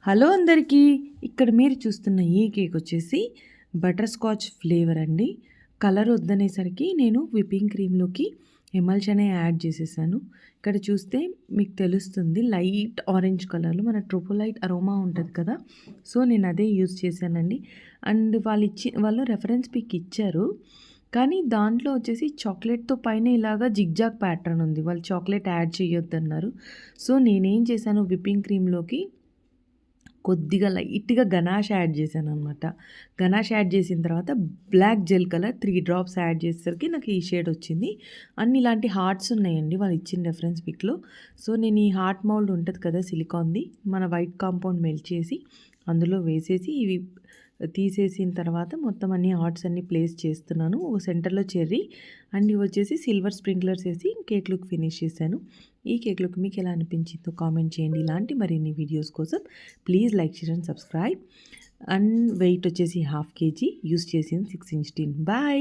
Hello అందరికీ. ఇక్కడ మీరు చూస్తున్న ఈ కేక్ వచ్చేసి బటర్ స్కాచ్ ఫ్లేవర్ అండి. కలర్ వద్దనేసరికి నేను విప్పింగ్ క్రీమ్‌లోకి ఎమల్షనే యాడ్ చేసేసాను. ఇక్కడ చూస్తే మీకు తెలుస్తుంది లైట్ ఆరెంజ్ కలర్‌లో మన ట్రూపోలైట్ అరోమా ఉంటది కదా! సో, నేను అదే యూజ్ చేశానండి. అండ్ వాళ్ళు రెఫరెన్స్ పిక్ ఇచ్చారు. కానీ దాంట్లో వచ్చేసి చాక్లేట్‌తో పైన ఇలాగా జిగ్‌జాగ్ ప్యాటర్న్ ఉంది. వాళ్ళు చాక్లేట్ యాడ్ చేయొద్దన్నారు. సో, నేనేం చేశాను విప్పింగ్ క్రీమ్‌లోకి కొద్దిగా లైట్‌గా గనాష్ యాడ్ చేశాననమాట. గనాష్ యాడ్ చేసిన తర్వాత black gel colour 3 drops add చేసేసరికి నాకు ఈ షేడ్ వచ్చింది. అన్ని ఇలాంటి హార్ట్స్ ఉన్నాయండి వాళ్ళు ఇచ్చిన రెఫరెన్స్ పిక్‌లో. సో, నేను ఈ హార్ట్ మౌల్డ్ ఉంటది కదా సిలికాన్‌ది, మన వైట్ కాంపౌండ్ మెల్ట్ చేసి అందులో వేసేసి ఇవి తీసేసిన తర్వాత మొత్తం అన్ని హార్ట్స్ అన్నీ ప్లేస్ చేస్తున్నాను. ఒక సెంటర్‌లో చెర్రీ అండ్ ఇవి వచ్చేసి సిల్వర్ స్ప్రింక్లర్స్ ఏసి కేక్ లుక్ ఫినిష్ చేశాను. ఈ కేక్ లుక్ మీకు ఎలా అనిపించిందో కామెంట్ చేయండి. ఇలాంటి మరిన్ని వీడియోస్ కోసం please like, share and subscribe. And weight వచ్చేసి 1/2 kg యూజ్ చేసింది 6 ఇంచ్ టిన్. బాయ్.